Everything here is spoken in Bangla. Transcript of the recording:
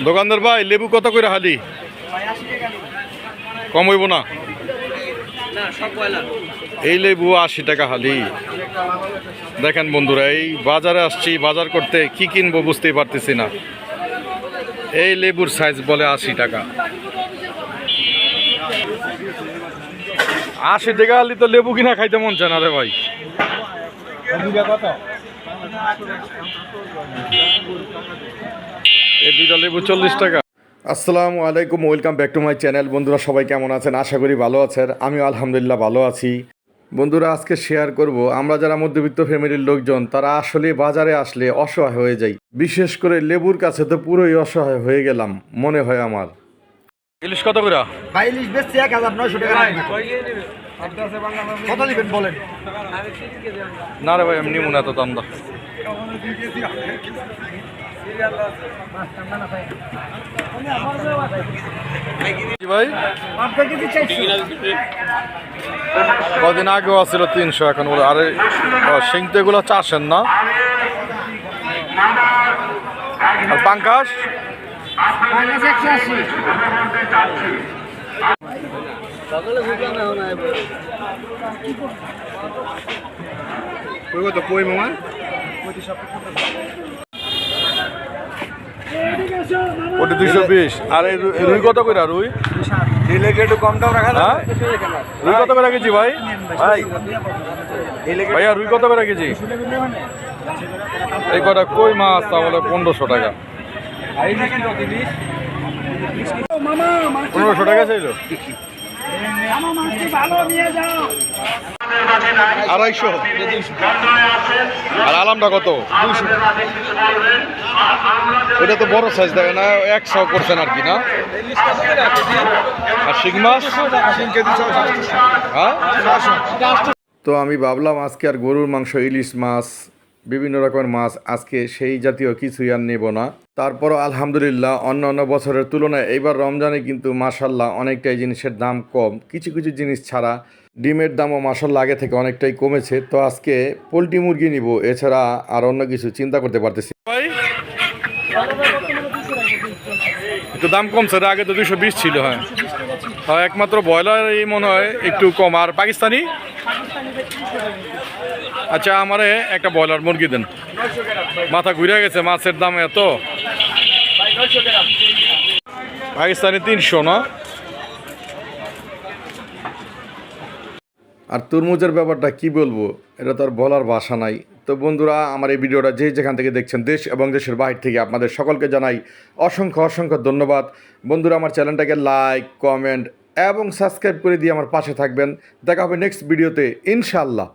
দোকানদার ভাই লেবু কত করে হালি? কম হইব না? এই লেবু 80 টাকা হালি। দেখেন বন্ধুরা, এই বাজারে আসছি, বাজার করতে কি কিনবো বুঝতেই পারতেছি না। এই লেবুর সাইজ বলে 80 টাকা। 80 টাকা হালি তো লেবু কিনা খাইতে মন চায় না রে ভাই। এই দুইটা লেবু 40 টাকা। আসসালামু আলাইকুম, welcome back to my channel. বন্ধুরা সবাই কেমন আছেন? আশা করি ভালো আছেন। আমিও আলহামদুলিল্লাহ ভালো আছি। বন্ধুরা আজকে শেয়ার করব, আমরা যারা মধ্যবিত্ত ফ্যামিলির লোকজন তারা আসলে বাজারে আসলে অসহায় হয়ে যাই। বিশেষ করে লেবুর কাছে তো পুরোই অসহায় হয়ে গেলাম মনে হয় আমার। ইলিশ কত করে? ভাই ইলিশ বেচছি 1900 টাকা। কত দিবেন বলেন? না রে ভাই, এমনি মনে এত দাম দা। ভাই কদিন আগেও আছিল 300, এখন বলে আরে সিং তো এগুলো চাষেন না। আর পাঙ্কাশ তো কই মামা ওটা 220। আর রুই কত করে? রুই দিলে একটু কম দাম রাখা না? রুই কত করে কেজি ভাই? ভাই ভাইয়া রুই কত করে কেজি? এই কটা কই মাছ তাহলে 1500 টাকা। 1500 টাকা চাইলো। 250। আর আলামটা কত? 200। ওটা তো বড় সাইজ দেখে না, 100 করছেন আর কি না? আর শিং মাছ? হ্যাঁ, তো আমি ভাবলাম আজকে আর গরুর মাংস, ইলিশ মাছ, বিভিন্ন রকমের মাছ, আজকে সেই জাতীয় কিছুই আর নেব না। তারপরও আলহামদুলিল্লাহ অন্য অন্য বছরের তুলনায় এইবার রমজানে কিন্তু মাশাল্লাহ অনেকটাই জিনিসের দাম কম। কিছু কিছু জিনিস ছাড়া ডিমের দামও মাশাল্লাহ আগে থেকে অনেকটাই কমেছে। তো আজকে পোলট্রি মুরগি নিব, এছাড়া আর অন্য কিছু চিন্তা করতে পারতেছি। একটু দাম কমছে, আগে তো 220 ছিল। হ্যাঁ হ্যাঁ, একমাত্র ব্রয়লার এই মনে হয় একটু কম। আর পাকিস্তানি? আচ্ছা, আমারে একটা ব্রয়লার মুরগি দেন। মাথা ঘুরে গেছে, মাছের দাম এত। পাকিস্তানি 300 না? আর তরমুজের ব্যাপারটা কি বলবো, এটা তো আর বলার ভাষা নাই। তো বন্ধুরা, আমার এই ভিডিওটা যে যেখান থেকে দেখছেন, দেশ এবং দেশের বাইরে থেকে, আপনাদের সকলকে জানাই অসংখ্য অসংখ্য ধন্যবাদ। বন্ধুরা আমার চ্যানেলটাকে লাইক, কমেন্ট এবং সাবস্ক্রাইব করে দিয়ে আমার পাশে থাকবেন। দেখা হবে নেক্সট ভিডিওতে ইনশাআল্লাহ।